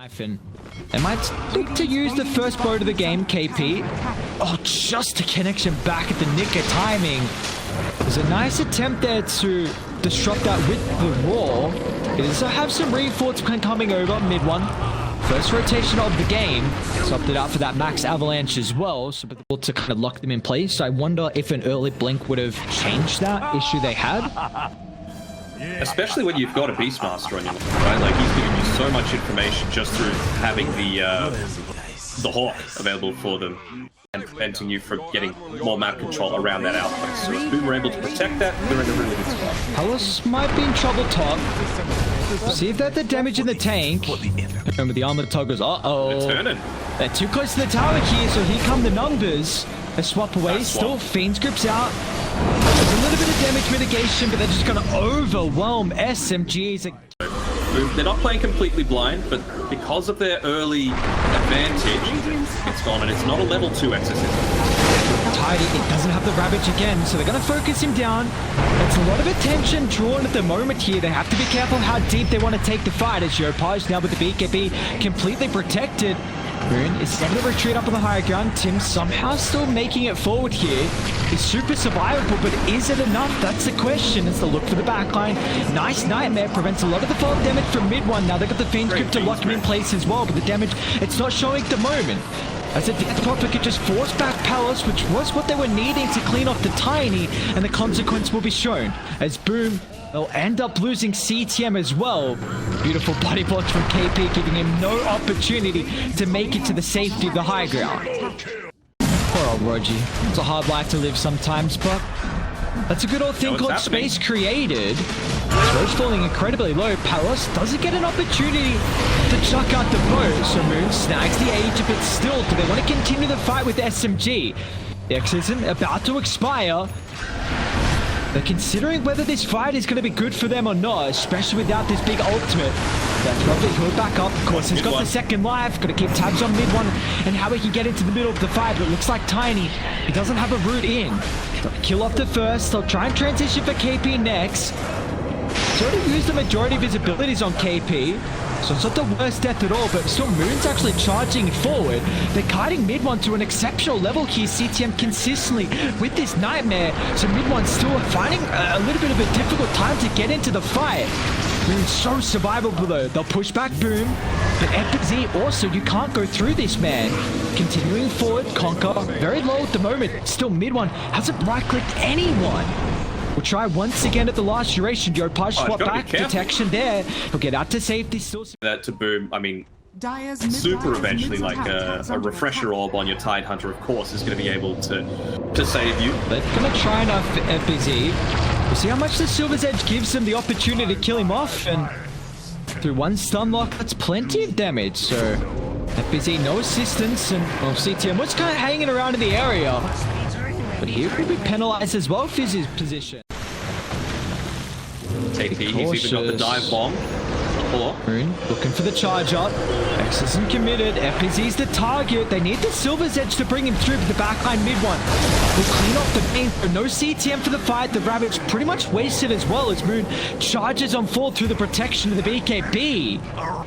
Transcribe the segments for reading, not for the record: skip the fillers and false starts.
And they might look to use the first boat of the game, KP. Oh, just a connection back at the nick of timing. There's a nice attempt there to disrupt that with the Raw. It does have some reinforcements coming over mid one. First rotation of the game. Swapped it out for that max avalanche as well, so able to kind of lock them in place. So I wonder if an early blink would have changed that issue they had. Especially when you've got a Beastmaster on your line, right? Like, he's giving you so much information just through having the Hawk available for them and preventing you from getting more map control around that outpost. So if Boom were able to protect that, they're in a really good spot. Palace might be in trouble top. See if they're the damage in the tank. Remember the armored toggles. Uh-oh. They're turning. They're too close to the tower here, so here come the numbers. They swap away. Still, Fiend's Grip's out. There's a little bit of damage mitigation, but they're just going to overwhelm SMGs. They're not playing completely blind, but because of their early advantage, it's gone, and it's not a level 2 exorcism. Tidy, it doesn't have the Ravage again, so they're going to focus him down. It's a lot of attention drawn at the moment here. They have to be careful how deep they want to take the fight, as Yeik now with the BKB completely protected. Moon is able to retreat up on the higher ground. Tim somehow still making it forward here. He's super survivable, but is it enough? That's the question. It's the look for the backline. Nice Nightmare prevents a lot of the fall damage from mid one. Now they've got the Fiend Grip to lock him in place as well, but the damage, it's not showing at the moment. As a Death Prophet could just force back Palace, which was what they were needing to clean off the Tiny, and the consequence will be shown. As Boom, they'll end up losing CTM as well. Beautiful body blocks from KP, giving him no opportunity to make it to the safety of the high ground. Poor old Rogi. It's a hard life to live sometimes, but that's a good old thing called space created. Roach falling incredibly low. Palace doesn't get an opportunity to chuck out the boat, so Moon snags the age, but still, do they want to continue the fight with SMG? The Exorcism about to expire. They're considering whether this fight is going to be good for them or not, especially without this big ultimate. That's probably he'll back up. Of course, he's got the second life. Got to keep tabs on mid one and how he can get into the middle of the fight. But it looks like Tiny, he doesn't have a route in. Got to kill off the first. They'll try and transition for KP next. He's already used the majority of his abilities on KP, so it's not the worst death at all, but still Moon's actually charging forward. They're kiting mid one to an exceptional level here, CTM consistently with this Nightmare, so mid one's still finding a little bit of a difficult time to get into the fight. Moon's so survivable though. They'll push back Boom, but FZ also, you can't go through this, man. Continuing forward, Conquer, very low at the moment. Still mid one hasn't right-clicked anyone. We'll try once again at the last duration. Yeik swap back, detection there. He'll get out to safety. Still that to Boom, I mean, super eventually, like a refresher orb on your Tide Hunter, of course, is going to be able to save you. They're going to try enough FBZ. We'll see how much the Silver's Edge gives them the opportunity to kill him off. And through one stun lock, that's plenty of damage. So FBZ, no assistance. And well, CTM was kind of hanging around in the area. But he will be penalized as well for his position. KP, he's even got the dive bomb. Moon looking for the charge up. Exorcism committed. FPZ's the target. They need the Silver's Edge to bring him through for the backline mid one. We'll clean off the main. No CTM for the fight. The Ravage pretty much wasted as well as Moon charges on full through the protection of the BKB.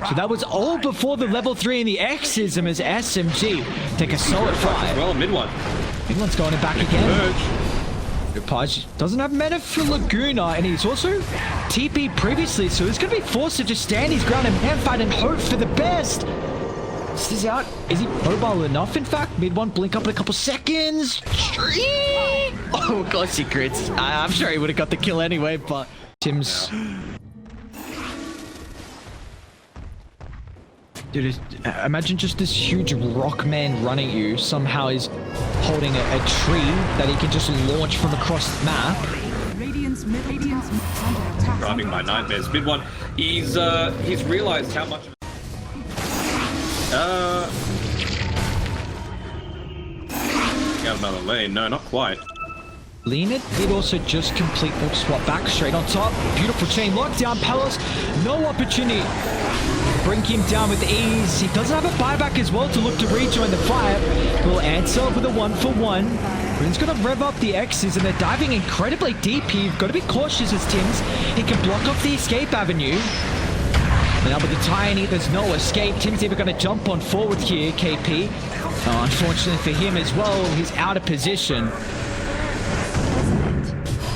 So that was all before the level 3 in the Exorcism as SMG take a solid fight. Well, mid one. Mid one's going back again. Paj doesn't have mana for Laguna, and he's also TP previously, so he's going to be forced to just stand his ground and man fight and hope for the best. This is out. Is he mobile enough, in fact? Mid one, blink up in a couple seconds. Oh, of course he crits. I'm sure he would have got the kill anyway, but Tim's... Dude, imagine just this huge rock man running at you. Somehow he's holding a tree that he can just launch from across the map. Driving by Nightmares. Mid one, he's realized how much... Got another lane. No, not quite. Lean it did also just complete the swap back straight on top. Beautiful chain lockdown. Palace, no opportunity. Bring him down with ease. He doesn't have a buyback as well to look to rejoin the fight. Will answer with a 1-for-1. Moon's going to rev up the X's, and they're diving incredibly deep here. You've got to be cautious as Tims. He can block off the escape avenue. Now with the tiny, there's no escape. Tim's even going to jump on forward here, KP. Unfortunately for him as well, he's out of position.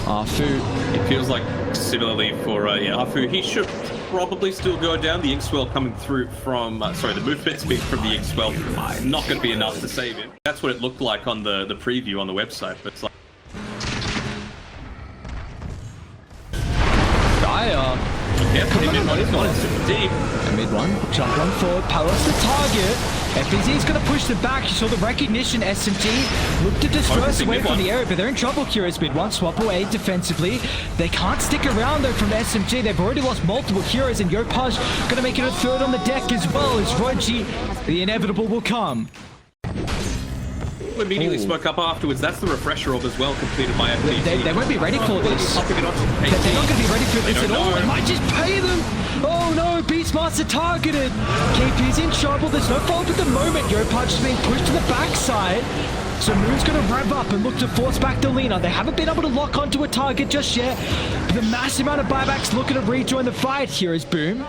Afu. It feels like similarly for Afu, he should probably still go down. The ink swell coming through from, the movement speed from the ink swell, not going to be enough to save him. That's what it looked like on the preview on the website, but it's like... Careful, he's not in super deep. Mid one, jump on forward, Palace the target. FBZ is going to push the back. You saw the recognition. SMG look to disperse away from the area, but they're in trouble here as mid one. Swap away defensively. They can't stick around though from SMG. They've already lost multiple heroes, and Yopaj going to make it a third on the deck as well as Roji. The inevitable will come. Immediately spoke up afterwards. That's the refresher orb as well, completed by FBZ. They won't be ready for this. They're not going to be ready for this at all. It might just pay them. Oh no, Beastmaster targeted. KP's in trouble. There's no fault at the moment. Yopaj is being pushed to the backside. So Moon's going to rev up and look to force back the Lina. They haven't been able to lock onto a target just yet. But the massive amount of buybacks looking to rejoin the fight here is Boom.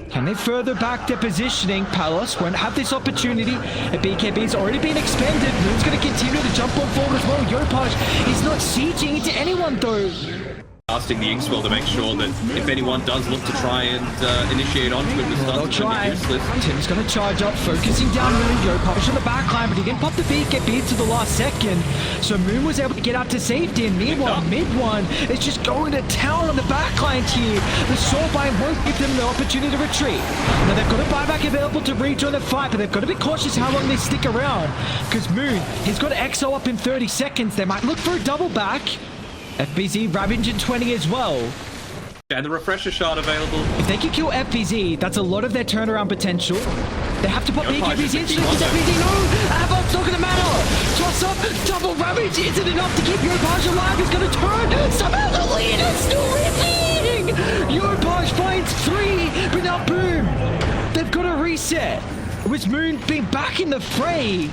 Can they further back their positioning? Palace won't have this opportunity. A BKB's already been expended. Moon's going to continue to jump on forward as well. Yopaj is not sieging into anyone though. Casting the Inkswell to make sure that if anyone does look to try and initiate onto him, they'll try. Tim's going to charge up, focusing down Moon. Yopaj on the back line, but he didn't pop the BKB to the last second. So Moon was able to get out to safety, and meanwhile, mid one is just going to town on the back line here. The Soulbind won't give them the opportunity to retreat. Now they've got a buyback available to rejoin the fight, but they've got to be cautious how long they stick around. Because Moon, he's got EXO up in 30 seconds. They might look for a double back. FBZ Ravage in 20 as well. And the refresher shard available. If they can kill FBZ, that's a lot of their turnaround potential. They have to pop BKB's in. FBZ, no! Avon's not going to matter! Toss up, double Ravage isn't enough to keep Yopaj alive. He's going to turn. Somehow the lead is still repeating! Yopaj finds 3, but now Boom! They've got to reset. It was Moon being back in the fray.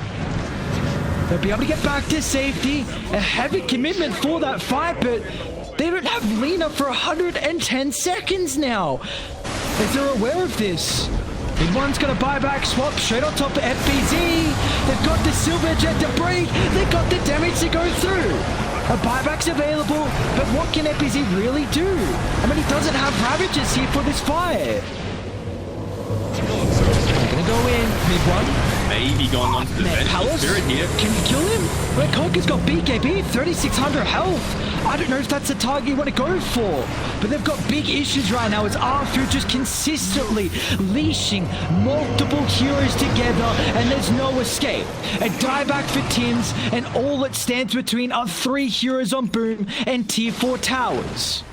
They'll be able to get back to safety. A heavy commitment for that fight, but they don't have Lina for 110 seconds now. As they're aware of this. Big one's going to buy back, swap straight on top of FBZ. They've got the silver jet to break. They've got the damage to go through. A buyback's available, but what can FBZ really do? I mean, he doesn't have Ravages here for this fight. They're going to go in, mid one. Maybe going on to the Vengeful Spirit here. Can you kill him? Red Conker's got BKB, 3,600 health. I don't know if that's the target you want to go for. But they've got big issues right now as Arfu just consistently leashing multiple heroes together and there's no escape. A dieback for Tims and all that stands between are 3 heroes on Boom and tier 4 towers.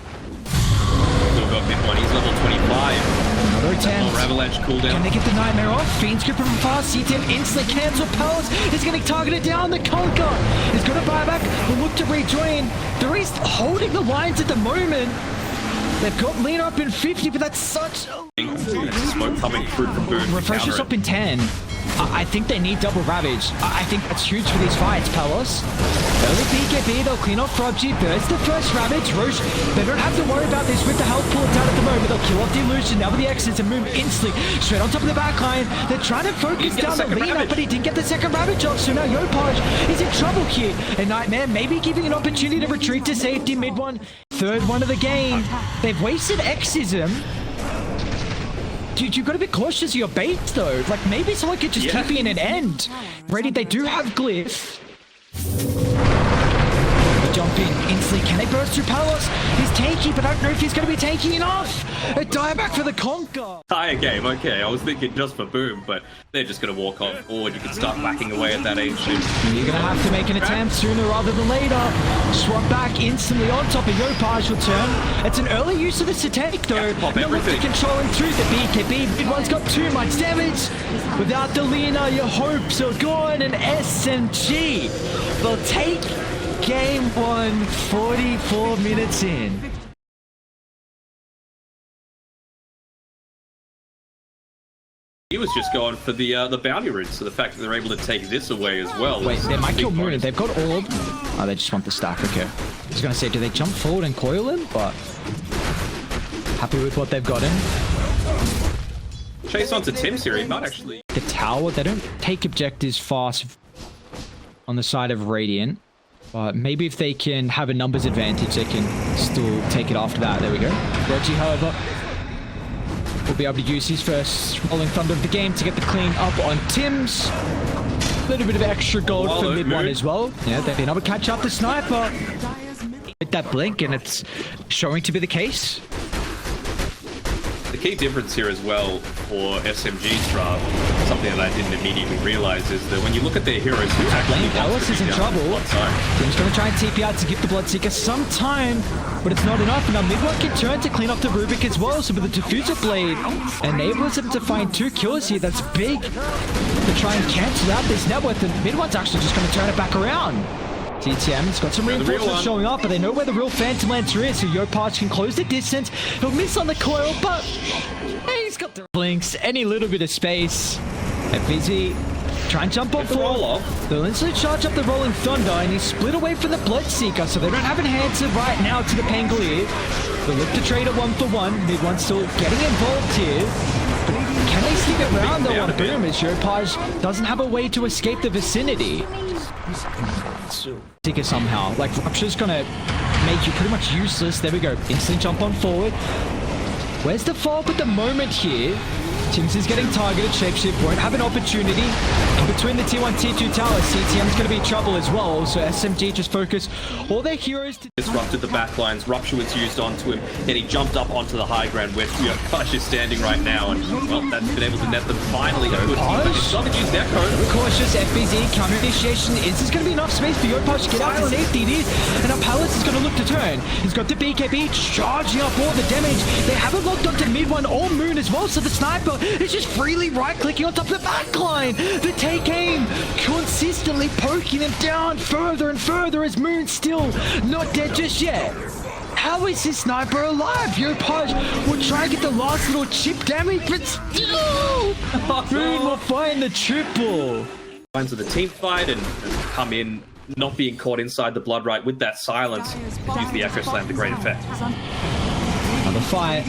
Still got mid one, he's level 25. Another attempt. Avalanche cooldown. Can they get the Nightmare off? Fiend's grip from fast. CTM instantly cancel. Palace is getting targeted down. The Conquer is going to buy back. Will look to rejoin. There is holding the lines at the moment. They've got Lina up in 50, but that's such a... Smoke coming through from Boom. Refreshers up in 10. I think they need double Ravage. I think that's huge for these fights, Palace. Early BKB, they'll clean off Froggy. Burst the first Ravage. Roche, they don't have to worry about this with the health pull down at the moment. They'll kill off the Illusion. Now with the exits and move instantly straight on top of the backline. They're trying to focus down the Lina, but he didn't get the second Ravage off. So now Yopaj is in trouble here. And Nightmare maybe giving an opportunity to retreat to safety mid one. Third one of the game. They've wasted Exism. Dude, you've got to be cautious of your baits, though. Like, maybe someone could just keep in an end. Ready, they do have Glyph. Jump in instantly. Can they burst through Palace? He's tanky, but I don't know if he's going to be tanky enough. A dieback for the Conquer. Higher game, okay. I was thinking just for Boom, but they're just going to walk on forward. You can start whacking away at that ancient. You're going to have to make an attempt sooner rather than later. Swap back instantly on top of Yopaj will turn. It's an early use of this to take, though. No look to controlling through the BKB. Big one's got too much damage. Without the Lina, your hopes are gone. And SMG will take game 1, 44 minutes in. He was just going for the bounty route, so the fact that they're able to take this away as well. Wait, they might kill Moon. They've got Orb. Oh, they just want the stack. Okay. I was going to say, do they jump forward and coil him? But happy with what they've got in. chase onto Tim's here. He might actually... The tower, they don't take objectives fast on the side of Radiant. But maybe if they can have a numbers advantage, they can still take it after that. There we go. Reggie, however, will be able to use his first Rolling Thunder of the game to get the clean up on Tim's. A little bit of extra gold for mid one as well. Yeah, they've been able to catch up the sniper with that blink, and it's showing to be the case. The key difference here as well for SMG's draft, something that I didn't immediately realize, is that when you look at their heroes who actually Alice is in trouble. Tim's going to try and TP out to give the Bloodseeker some time, but it's not enough. And now mid one can turn to clean up the Rubik as well. So with the Diffuser Blade enables him to find 2 kills here. That's big to try and cancel out this net worth. And mid one's actually just going to turn it back around. TTM's got some reinforcements showing up, but they know where the real Phantom Lancer is, so Yeik can close the distance. He'll miss on the coil, but he's got the blinks, any little bit of space. And busy try and jump on forward. They'll instantly charge up the Rolling Thunder, and he's split away from the Bloodseeker, so they don't have an answer right now to the Pangolier. They'll look to trade a 1-for-1. Mid one still getting involved here. Can they sneak it around though on Boom, as Yeik doesn't have a way to escape the vicinity? Seeker somehow. Like, Rupture's gonna make you pretty much useless. There we go. Instant jump on forward. Where's the follow-up at the moment here? Tim's is getting targeted. Shapeshift won't have an opportunity. In between the T1, T2 towers, CTM's going to be in trouble as well. So SMG just focus all their heroes to... Disrupted the backlines. Rupture was used onto him. Then he jumped up onto the high ground where Yeik is standing right now. And, well, that's been able to net them finally a good team. But he's not going to use Echo. Cautious FBZ. Counter initiation. Is this going to be enough space for Yeik to get out to safety? It is. And now Palace is going to look to turn. He's got the BKB charging up all the damage. They haven't locked onto mid one or Moon as well. So the sniper is just freely right-clicking on top of the backline. The take aim consistently poking him down further and further as Moon's still not dead just yet. How is this sniper alive? Yeik will try and get the last little chip damage, but still Moon will find the triple. Lines of the team fight and come in, not being caught inside the blood right with that silence. Use the Echo Slam to great effect. Another fight.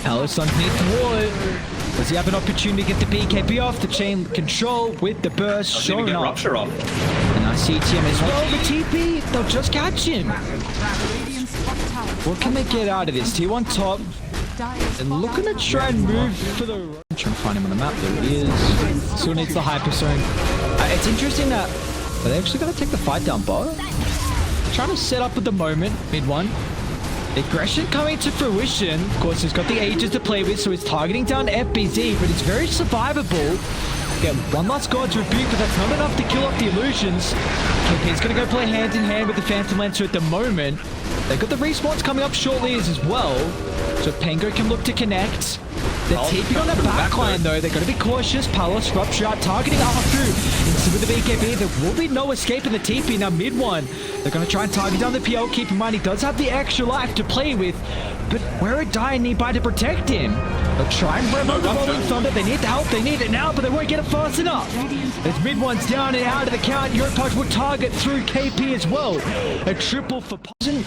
Alice underneath the wall. Does he have an opportunity to get the BKB off? The chain control with the burst showing up. Rupture off. And I see TM as well. The TP, they'll just catch him. What can they get out of this? T1 top. And looking to try and move for the... Trying to find him on the map. There he is. Still needs the Hyperzone. It's interesting that... Are they actually going to take the fight down bot? Trying to set up at the moment. Mid one. Aggression coming to fruition. Of course, he's got the Aegis to play with, so he's targeting down FBZ, but it's very survivable. Get one last God's Rebuke, but that's not enough to kill off the illusions. KP's going to go play hand in hand with the Phantom Lancer at the moment. They've got the respawns coming up shortly as well, so Pango can look to connect. They're TPing on the backline though. They're going to be cautious. Palos, Rupture out, targeting Arfu. Instead with the BKB, there will be no escape in the TP. Now mid one, they're going to try and target down the PL. Keep in mind, he does have the extra life to play with, but where are Dire nearby to protect him? They'll try and rev the Rolling Thunder. They need the help. They need it now, but they won't get it fast enough. As mid one's down and out of the count, Yeik will target through KP as well. A triple for Poison.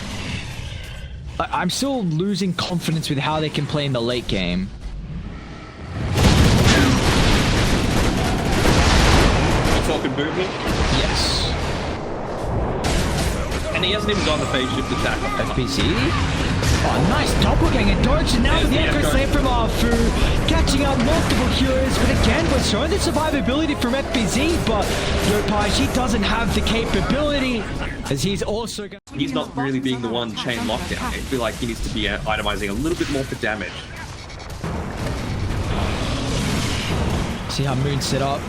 I'm still losing confidence with how they can play in the late game. Talking Boom here? Yes. And he hasn't even gone the phase shift attack. FPC. Oh, nice doppelganger dodge, and now the Echo Slam from Arfu, catching out multiple heroes, but again, we're showing the survivability from FPZ, but Yeik, he doesn't have the capability, as he's also going to... He's not really being the one chain lockdown. I feel like he needs to be itemizing a little bit more for damage. See how Moon's set up.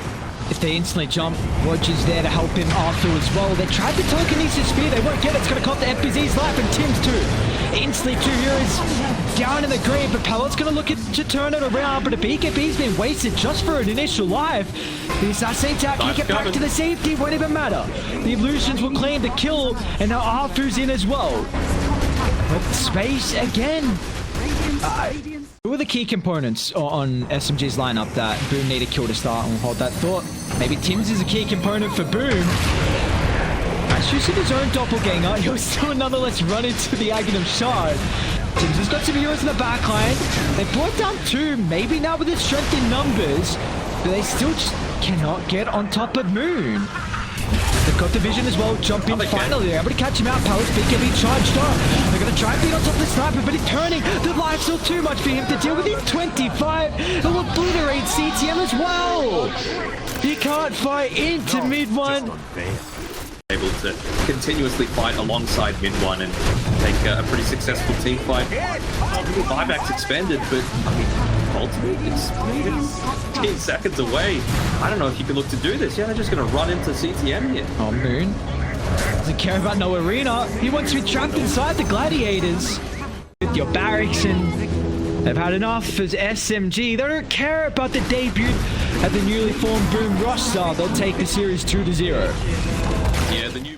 If they instantly jump, Roger's there to help him after as well. They tried the telekinesis spear, they won't get it. It's going to cost the FBZ's life, and Tim's too. Instantly 2 heroes down in the grave, but Pallet's going to look to turn it around, but a BKB's been wasted just for an initial life. The assassin attack can't get back to the safety, won't even matter. The illusions will claim the kill, and now Arfu's in as well. But space again. Who are the key components on SMG's lineup that Boom need a kill to start? And we'll hold that thought. Maybe Tim's is a key component for Boom. As using his own doppelganger, he'll still nonetheless run into the Aghanim Shard. Jims has got some heroes in the backline. They brought down 2, maybe now with the strength in numbers, but they still just cannot get on top of Moon. They've got the vision as well, jump in finally. They're able to catch him out. Palace BKB charged up. They're going to try and beat on top of the sniper, but he's turning. The life's still too much for him to deal with. He's 25. He'll obliterate CTM as well. He can't fight into mid one. Able to continuously fight alongside mid one and take a pretty successful team fight. Buyback's expanded, but I mean, ultimate is 10 seconds away. I don't know if you can look to do this. Yeah, they're just going to run into CTM here. Oh, Moon doesn't care about no arena. He wants to be trapped inside the gladiators. With your barracks, and they've had enough as SMG. They don't care about the debut at the newly formed Boom roster. They'll take the series 2-0. Yeah, the new